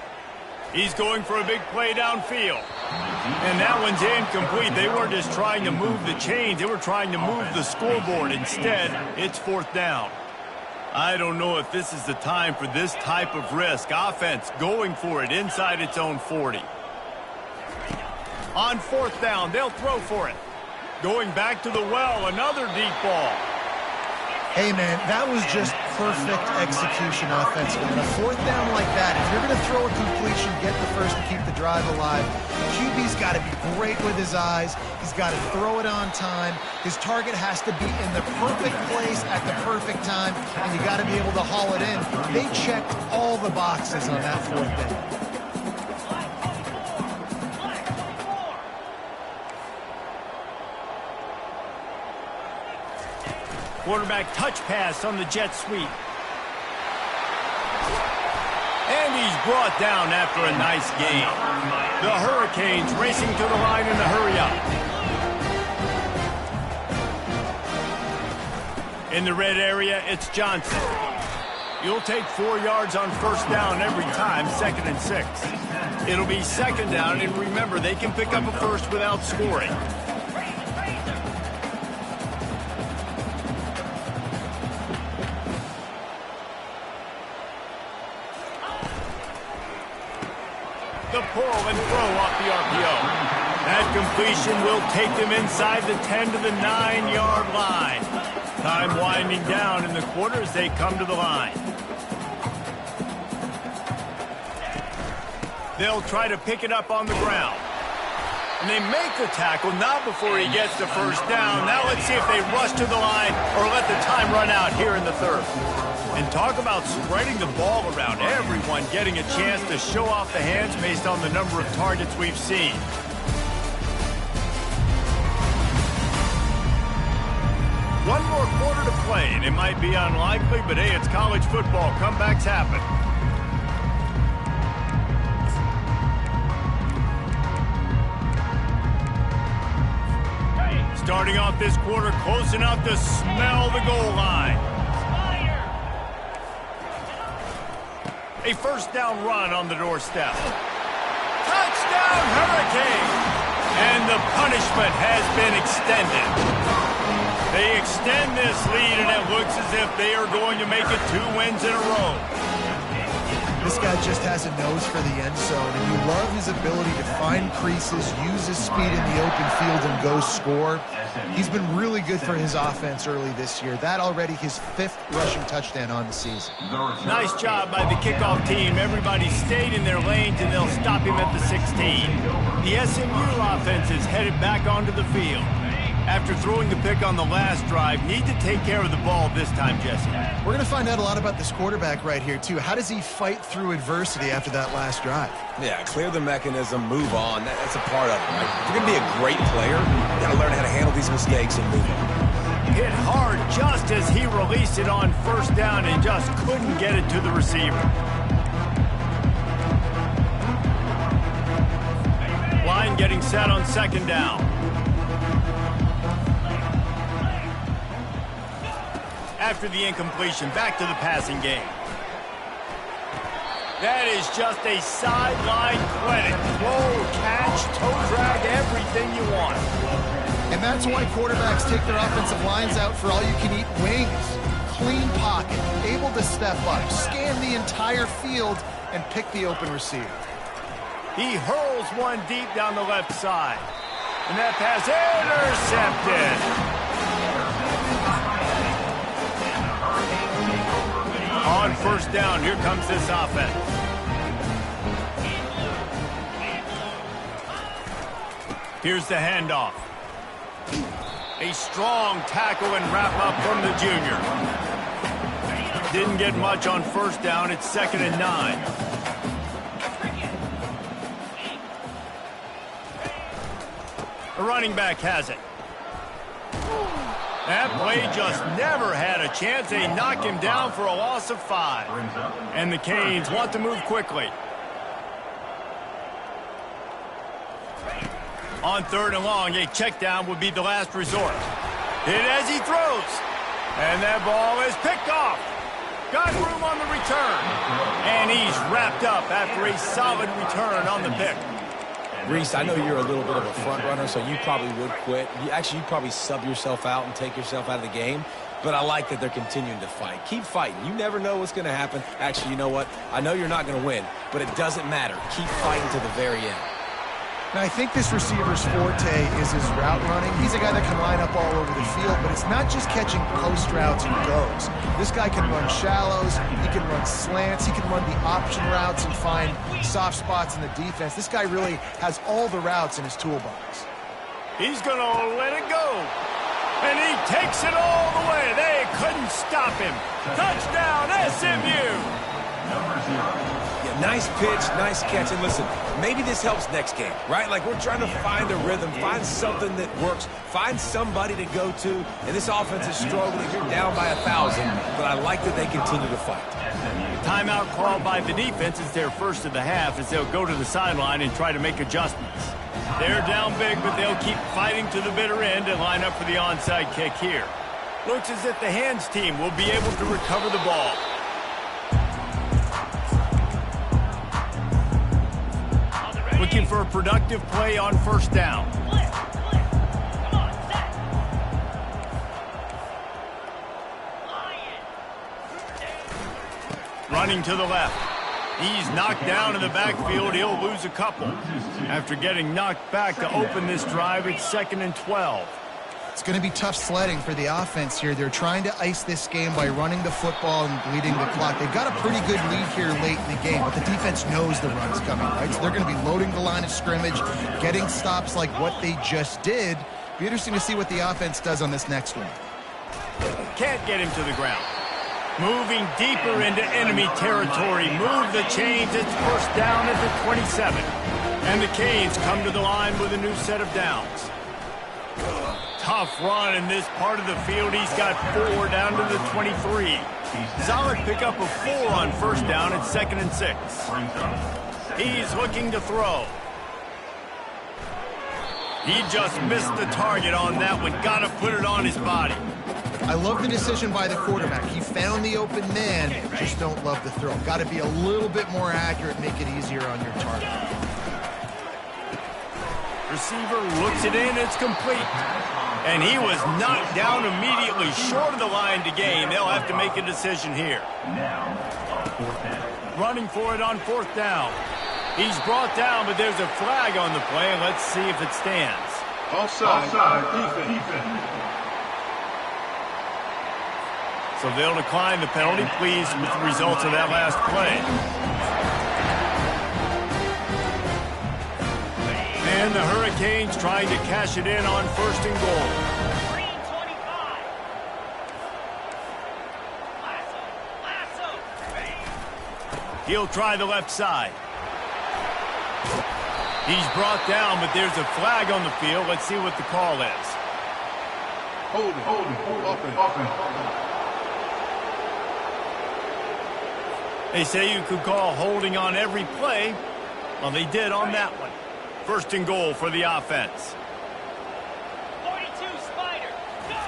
He's going for a big play downfield. And that one's incomplete. They weren't just trying to move the chains. They were trying to move the scoreboard. Instead, it's fourth down. I don't know if this is the time for this type of risk. Offense going for it inside its own 40. On fourth down, they'll throw for it. Going back to the well, another deep ball. Hey, man, that was just perfect execution offensively. On a fourth down like that, if you're going to throw a completion, get the first and keep the drive alive, QB's got to be great with his eyes. He's got to throw it on time. His target has to be in the perfect place at the perfect time, and you got to be able to haul it in. They checked all the boxes on that fourth down. Quarterback touch pass on the jet sweep. And he's brought down after a nice gain. The Hurricanes racing to the line in the hurry-up. In the red area, it's Johnson. You'll take 4 yards on first down every time, 2nd and 6. It'll be second down, and remember, they can pick up a first without scoring. The pull and throw off the RPO. That completion will take them inside the 10 to the 9-yard line. Time winding down in the quarter as they come to the line. They'll try to pick it up on the ground. And they make the tackle, not before he gets the first down. Now let's see if they rush to the line or let the time run out here in the third. And talk about spreading the ball around. Everyone getting a chance to show off the hands based on the number of targets we've seen. One more quarter to play, and it might be unlikely, but hey, it's college football. Comebacks happen. Starting off this quarter, close enough to smell the goal line. A first down run on the doorstep. Touchdown, Hurricane! And the punishment has been extended. They extend this lead, and it looks as if they are going to make it 2 wins in a row. This guy just has a nose for the end zone, and you love his ability to find creases, use his speed in the open field, and go score. He's been really good for his offense early this year. That already his 5th rushing touchdown on the season. Nice job by the kickoff team. Everybody stayed in their lanes, and they'll stop him at the 16. The SMU offense is headed back onto the field. After throwing the pick on the last drive, need to take care of the ball this time, Jesse. We're going to find out a lot about this quarterback right here, too. How does he fight through adversity after that last drive? Yeah, clear the mechanism, move on. That's a part of it, right? If you're going to be a great player, you got to learn how to handle these mistakes and move on. Hit hard just as he released it on first down and just couldn't get it to the receiver. Line getting set on second down. After the incompletion, back to the passing game. That is just a sideline clinic. Roll, catch, toe drag, everything you want. And that's why quarterbacks take their offensive lines out for all-you-can-eat wings. Clean pocket, able to step up, scan the entire field, and pick the open receiver. He hurls one deep down the left side. And that pass intercepted. On first down, here comes this offense. Here's the handoff. A strong tackle and wrap-up from the junior. Didn't get much on first down. It's 2nd and 9. The running back has it. That play just never had a chance. They knock him down for a loss of 5. And the Canes want to move quickly. On 3rd and long, a check down would be the last resort. Hit as he throws. And that ball is picked off. Got room on the return. And he's wrapped up after a solid return on the pick. Reese, I know you're a little bit of a front runner, so you probably would quit. You'd probably sub yourself out and take yourself out of the game. But I like that they're continuing to fight. Keep fighting. You never know what's going to happen. Actually, you know what? I know you're not going to win, but it doesn't matter. Keep fighting to the very end. Now, I think this receiver's forte is his route running. He's a guy that can line up all over the field, but it's not just catching post routes and goes. This guy can run shallows, he can run slants, he can run the option routes and find soft spots in the defense. This guy really has all the routes in his toolbox. He's going to let it go. And he takes it all the way. They couldn't stop him. Touchdown, SMU. Yeah, nice pitch, nice catch. And listen, maybe this helps next game, right? Like, we're trying to find a rhythm, find something that works, find somebody to go to. And this offense is struggling. You're down by 1,000, but I like that they continue to fight. The timeout called by the defense is their first of the half as they'll go to the sideline and try to make adjustments. They're down big, but they'll keep fighting to the bitter end and line up for the onside kick here. Looks as if the hands team will be able to recover the ball. Looking for a productive play on first down. Running to the left. He's knocked down in the backfield. He'll lose a couple. After getting knocked back to open this drive, it's 2nd and 12. It's going to be tough sledding for the offense here. They're trying to ice this game by running the football and bleeding the clock. They've got a pretty good lead here late in the game, but the defense knows the run's coming, right? So they're going to be loading the line of scrimmage, getting stops like what they just did. Be interesting to see what the offense does on this next one. Can't get him to the ground. Moving deeper into enemy territory. Move the chains. It's first down at the 27. And the Canes come to the line with a new set of downs. Tough run in this part of the field. He's got 4 down to the 23. Solid pickup of 4 on first down at 2nd and 6. He's looking to throw. He just missed the target on that one. Got to put it on his body. I love the decision by the quarterback. He found the open man, just don't love the throw. Got to be a little bit more accurate, make it easier on your target. Receiver looks it in, it's complete. And he was knocked down immediately, short of the line to gain. They'll have to make a decision here. Running for it on 4th down. He's brought down, but there's a flag on the play. Let's see if it stands. Offside. Defense. So they'll decline the penalty, pleased with the results of that last play. And the Hurricanes trying to cash it in on 1st and goal. He'll try the left side. He's brought down, but there's a flag on the field. Let's see what the call is. Hold it. They say you could call holding on every play. Well, they did on that one. 1st and goal for the offense. 42 Spider, go!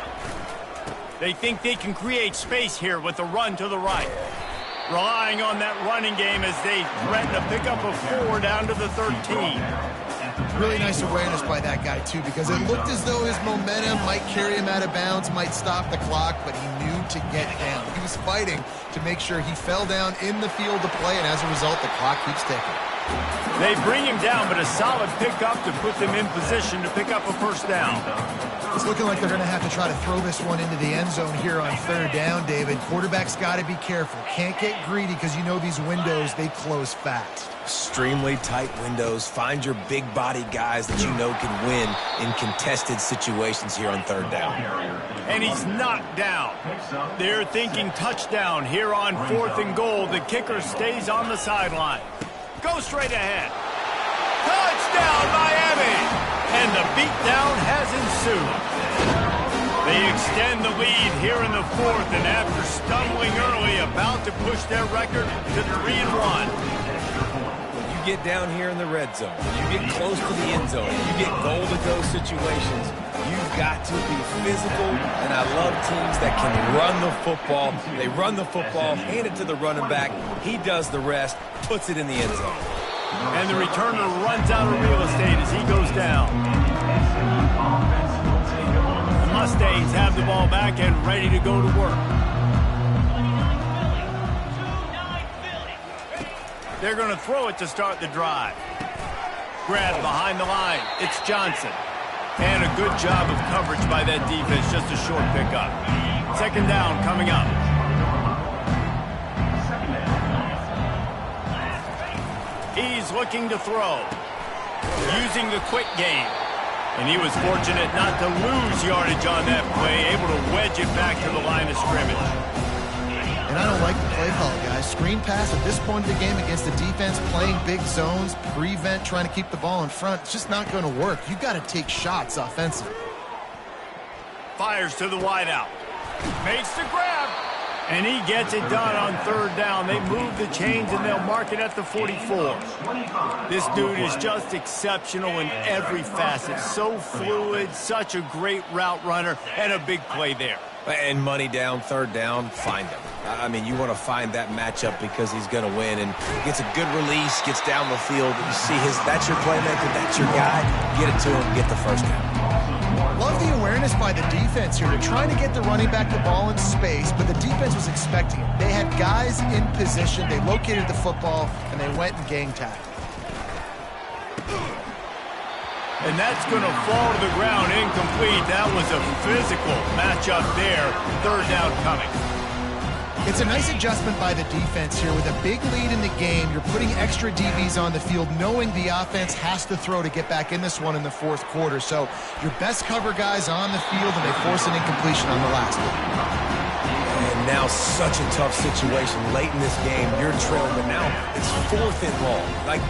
They think they can create space here with a run to the right. Relying on that running game as they threaten a pickup of 4 down to the 13. Really nice awareness by that guy, too, because it looked as though his momentum might carry him out of bounds, might stop the clock, but he knew to get down. He was fighting to make sure he fell down in the field to play, and as a result, the clock keeps ticking. They bring him down, but a solid pickup to put them in position to pick up a first down. It's looking like they're going to have to try to throw this one into the end zone here on third down, David. Quarterback's got to be careful. Can't get greedy because you know these windows, they close fast. Extremely tight windows. Find your big body guys that you know can win in contested situations here on third down. And he's knocked down. They're thinking touchdown here on 4th and goal. The kicker stays on the sideline. Go straight ahead. Touchdown, Miami! And the beatdown has ensued. They extend the lead here in the 4th, and after stumbling early, about to push their record to 3-1. You get down here in the red zone, you get close to the end zone, you get goal-to-go situations, you've got to be physical, and I love teams that can run the football. They run the football, hand it to the running back, he does the rest, puts it in the end zone. And the returner runs out of real estate as he goes down. The Mustangs have the ball back and ready to go to work. They're going to throw it to start the drive. Grab behind the line. It's Johnson. And a good job of coverage by that defense. Just a short pickup. Second down coming up. He's looking to throw. Using the quick game. And he was fortunate not to lose yardage on that play. Able to wedge it back to the line of scrimmage. And I don't like the play call, guys. Screen pass at this point of the game against the defense playing big zones, prevent, trying to keep the ball in front. It's just not going to work. You've got to take shots offensively. Fires to the wideout. Makes the grab. And he gets it done on third down. They move the chains and they'll mark it at the 44. This dude is just exceptional in every facet. So fluid, such a great route runner, and a big play there. And money down, third down, find him. I mean, you want to find that matchup because he's going to win. And gets a good release, gets down the field. You see that's your playmaker, that's your guy. Get it to him, get the first down. Love the awareness by the defense here. They're trying to get the running back the ball in space, but the defense was expecting it. They had guys in position. They located the football, and they went and gang tackled. And that's going to fall to the ground incomplete. That was a physical matchup there. Third down coming. It's a nice adjustment by the defense here. With a big lead in the game, you're putting extra DBs on the field, knowing the offense has to throw to get back in this one in the fourth quarter. So your best cover guys on the field, and they force an incompletion on the last one. And now such a tough situation late in this game. You're trailing, but now it's 4th and long. Like,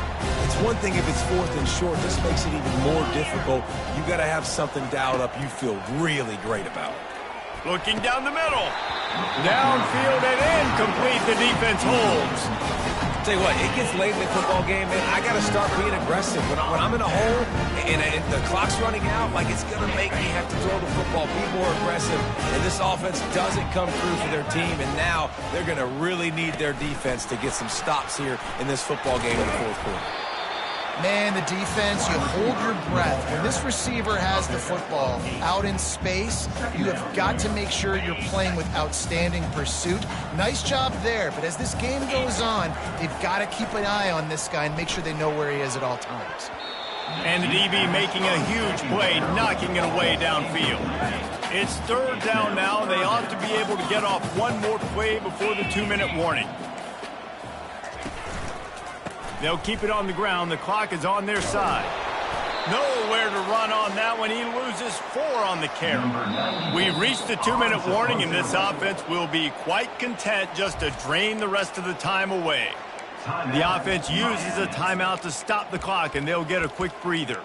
it's one thing if it's 4th and short. This makes it even more difficult. You got to have something dialed up you feel really great about. Looking down the middle. Downfield and incomplete. The defense holds. Tell you what, it gets late in the football game, man. I got to start being aggressive. When I'm in a hole and the clock's running out, like, it's going to make me have to throw the football, be more aggressive. And this offense doesn't come through for their team, and now they're going to really need their defense to get some stops here in this football game in the fourth quarter. Man, the defense, you hold your breath. When this receiver has the football out in space, you have got to make sure you're playing with outstanding pursuit. Nice job there, but as this game goes on, they've got to keep an eye on this guy and make sure they know where he is at all times. And the DB making a huge play, knocking it away downfield. It's third down now. They ought to be able to get off one more play before the 2-minute warning. They'll keep it on the ground. The clock is on their side. Nowhere to run on that one. He loses 4 on the carry. We've reached the 2-minute warning, and this offense will be quite content just to drain the rest of the time away. The offense uses a timeout to stop the clock, and they'll get a quick breather.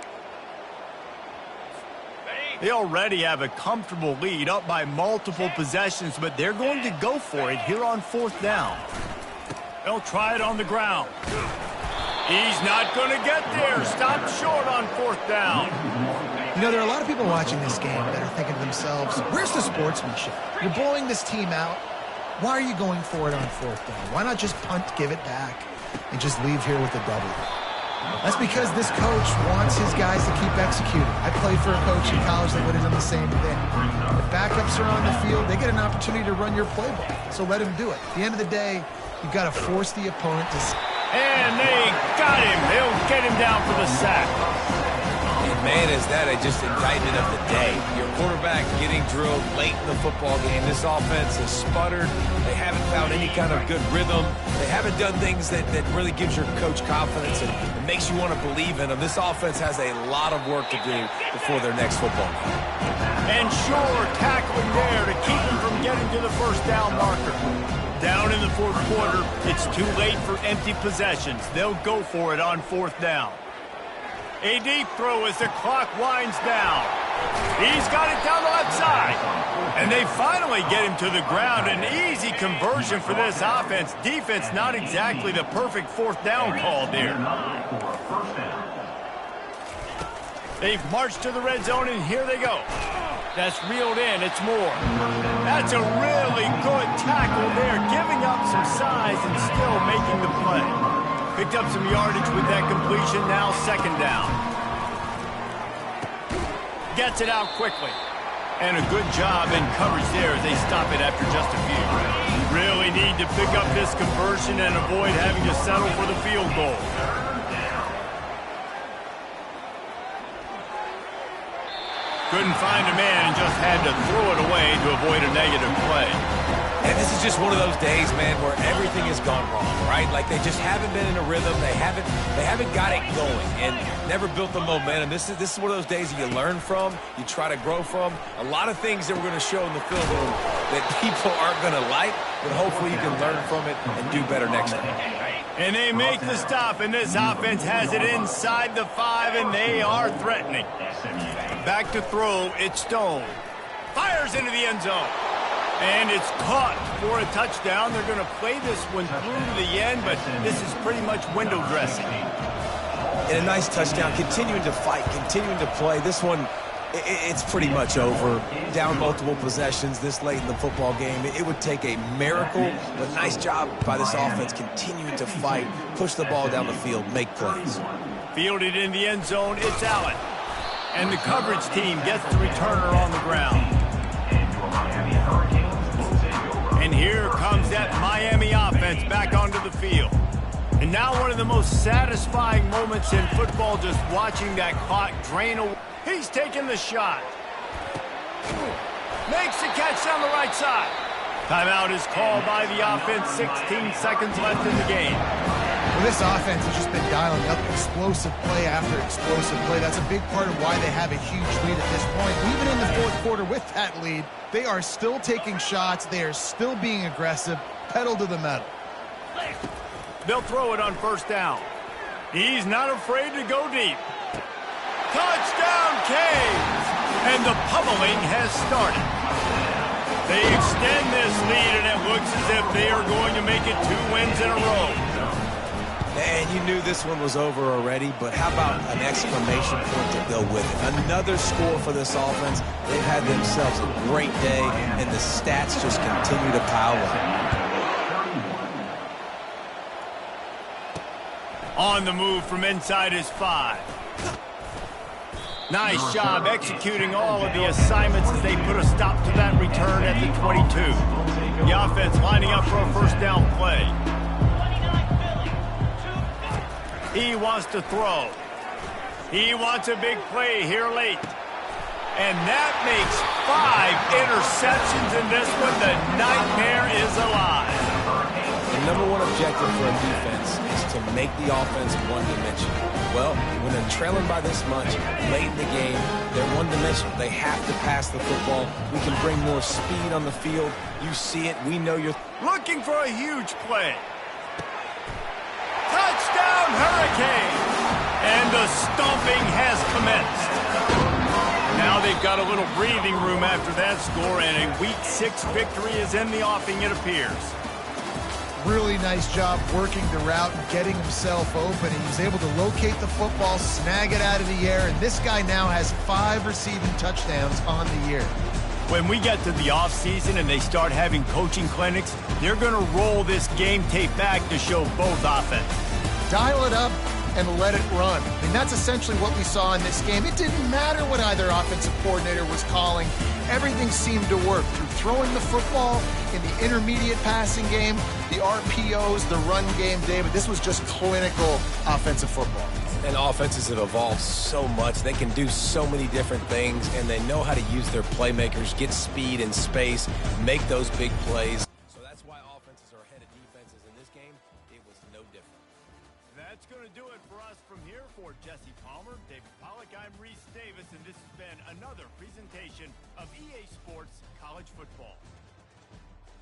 They already have a comfortable lead, up by multiple possessions, but they're going to go for it here on 4th down. They'll try it on the ground. He's not going to get there. Stopped short on 4th down. You know, there are a lot of people watching this game that are thinking to themselves, where's the sportsmanship? You're blowing this team out. Why are you going for it on 4th down? Why not just punt, give it back, and just leave here with a W? That's because this coach wants his guys to keep executing. I played for a coach in college that would have done the same thing. The backups are on the field. They get an opportunity to run your playbook, so let him do it. At the end of the day, you've got to force the opponent to... And they got him. They'll get him down for the sack. And man, is that just indictment of the day. You're Quarterback getting drilled late in the football game. This offense has sputtered. They haven't found any kind of good rhythm. They haven't done things that really gives your coach confidence and makes you want to believe in them. This offense has a lot of work to do before their next football game. And sure, tackling there to keep him from getting to the first down marker. Down in the fourth quarter, it's too late for empty possessions. They'll go for it on fourth down. A deep throw as the clock winds down. He's got it down the left side. And they finally get him to the ground. An easy conversion for this offense. Defense not exactly the perfect fourth down call there. They've marched to the red zone, and here they go. That's reeled in. It's Moore. That's a really good tackle there, giving up some size and still making the play. Picked up some yardage with that completion, now second down. Gets it out quickly. And a good job in coverage there as they stop it after just a few. Really need to pick up this conversion and avoid having to settle for the field goal. Couldn't find a man and just had to throw it away to avoid a negative play. And this is just one of those days, man, where everything has gone wrong, right? Like they just haven't been in a rhythm. They haven't got it going and never built the momentum. This is one of those days that you learn from, you try to grow from. A lot of things that we're going to show in the film room that people aren't going to like, but hopefully you can learn from it and do better next time. And they make the stop, and this offense has it inside the 5, and they are threatening. Back to throw, it's Stone. Fires into the end zone. And it's caught for a touchdown. They're going to play this one through to the end, but this is pretty much window dressing. And a nice touchdown, continuing to fight, continuing to play. This one, it's pretty much over. Down multiple possessions this late in the football game. It would take a miracle, but nice job by this offense continuing to fight, push the ball down the field, make plays. Fielded in the end zone, it's Allen. And the coverage team gets the returner on the ground. And here comes that Miami offense back onto the field. And now one of the most satisfying moments in football, just watching that clock drain away. He's taking the shot. Makes the catch down the right side. Timeout is called by the offense. 16 seconds left in the game. Well, this offense has just been dialing up explosive play after explosive play. That's a big part of why they have a huge lead at this point. Even in the fourth quarter with that lead, they are still taking shots. They are still being aggressive. Pedal to the metal. They'll throw it on first down. He's not afraid to go deep. Touchdown, Canes! And the pummeling has started. They extend this lead, and it looks as if they are going to make it 2 wins in a row. And you knew this one was over already, but how about an exclamation point to go with it? Another score for this offense. They've had themselves a great day, and the stats just continue to pile up. On the move from inside his 5. Nice job executing all of the assignments as they put a stop to that return at the 22. The offense lining up for a first down play. He wants to throw. He wants a big play here late. And that makes 5 interceptions in this one. The nightmare is alive. The number one objective for a defense is to make the offense one-dimensional. Well, when they're trailing by this much late in the game, they're one-dimensional. They have to pass the football. We can bring more speed on the field. You see it. We know you're looking for a huge play. Touchdown, Hurricane! And the stomping has commenced. Now they've got a little breathing room after that score, and a Week 6 victory is in the offing, it appears. Really nice job working the route and getting himself open. He was able to locate the football, snag it out of the air, and this guy now has 5 receiving touchdowns on the year. When we get to the offseason and they start having coaching clinics, they're going to roll this game tape back to show both offense. Dial it up and let it run. I mean, that's essentially what we saw in this game. It didn't matter what either offensive coordinator was calling. Everything seemed to work through throwing the football in the intermediate passing game, the RPOs, the run game, David. This was just clinical offensive football. And offenses have evolved so much. They can do so many different things, and they know how to use their playmakers, get speed and space, make those big plays. So that's why offenses are ahead of defenses. In this game, it was no different. That's going to do it for us from here. For Jesse Palmer, David Pollack, I'm Reese Davis, and this has been another presentation of EA Sports College Football.